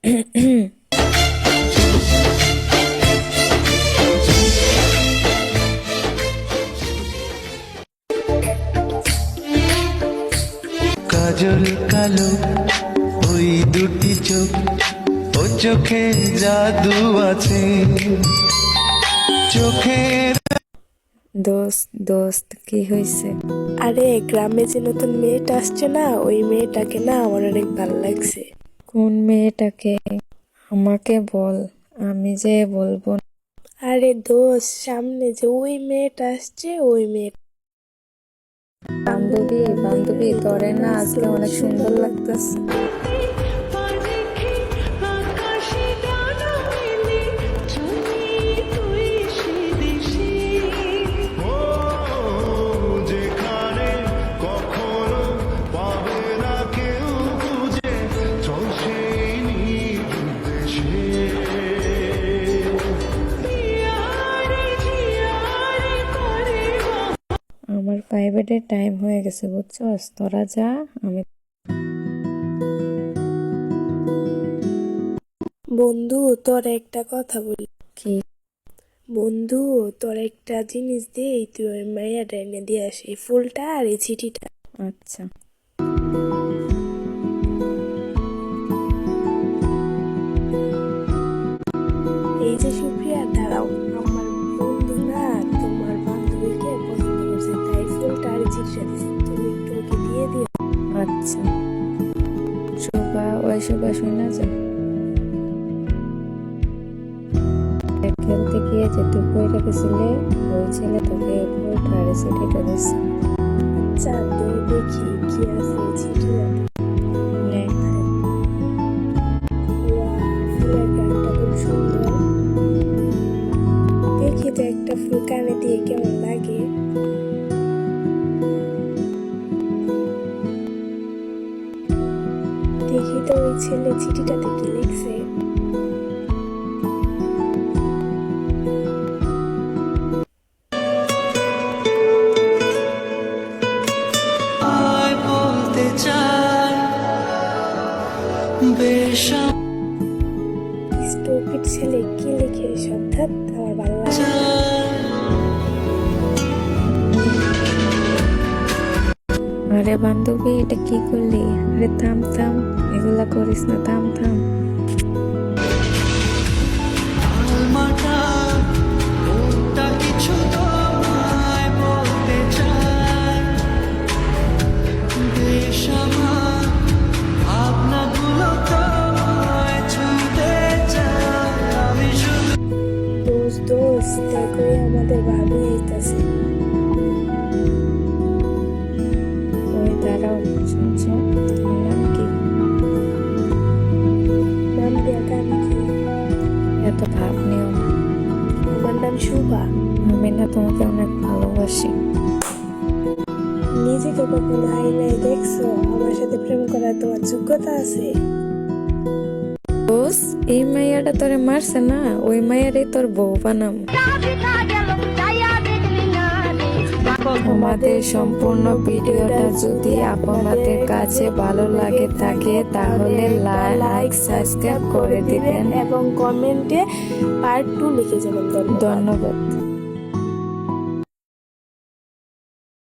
কাজল কালো ওই দুটি চোখ, ও চোখে জাদু আছে চোখের। দোস্ত দোস্ত কি হয়েছে? আরে গ্রামে যে নতুন মেয়েটা আসছে না, ওই মেয়েটাকে না আমার অনেক ভালো লাগছে। কোন মেয়েটাকে? আমাকে বল, আমি যে বলবো না। আরে দোস্ত, সামনে যে ওই মেয়েটা আসছে, ওই মেয়েটা। বান্ধবী বান্ধবী, তোরে না আজকে অনেক সুন্দর লাগতেছে। আমার প্রাইভেটের টাইম হয়ে গেছে, বুঝছস? তোরা যা, আমি। বন্ধু, তোর একটা কথা বলি। কি? বন্ধু, তোর একটা জিনিস দিই, তুই ওই মাইয়াটা এনে দিয়ে আসি, এই ফুলটা আর এই চিঠিটা। আচ্ছা। এই যে সুপ্রিয়া, দাঁড়াও, আমার বন্ধু না তোমার বান্ধবীকে পছন্দ করছে, তাই ফুলটা আর এই চিঠিটা দিচ্ছে, তুমি একটু ওকে দিয়ে দিও। আচ্ছা। ওই শুভা শোনা যায় খেলতে গিয়ে যে তুই বইটা গেছিলে, ওই ছেলে তোকে ফুলটা আর চিঠিটা দিচ্ছে। আচ্ছা, দেখি কি আছে এই চিঠিটা। নে। ফুলের গানটা খুব সুন্দর। দেখি তো একটা ফুল কানে দিয়ে কেমন লাগে। দেখি তো ওই ছেলে চিঠিটাতে কি লিখছে। স্টুপিড ছেলে কি লিখে এসব, ধ্যাৎ, আমার ভালো লাগে না। আরে বান্ধবী, এটা কি করলি? আরে থাম থাম, এগুলা করিস না, থাম থাম। দোস্ত দোস্ত, দেখো আমাদের ভাবি আইতাছে। ওই দাঁড়াও, শুনছো? আমার নাম কি? নাম দেয়া গান কি? এত ভাব নিও না। আমার নাম শুভা। আমি না তোমাকে অনেক ভালোবাসি। নিজেকে কখনো আয়নায় দেখছো? আমার সাথে প্রেম করার তোমার যোগ্যতা আছে? দোস্ত, এই মাইয়াটা তোরে মারছে না, ওই মাইয়ারই তোর বউ বানাম। আমাদের সম্পূর্ণ ভিডিওটা যদি আপনাদের কাছে ভালো লাগে থাকে, তাহলে লাইক সাবস্ক্রাইব করে দিবেন এবং কমেন্টে পার্ট 2 লিখে যাবেন। ধন্যবাদ।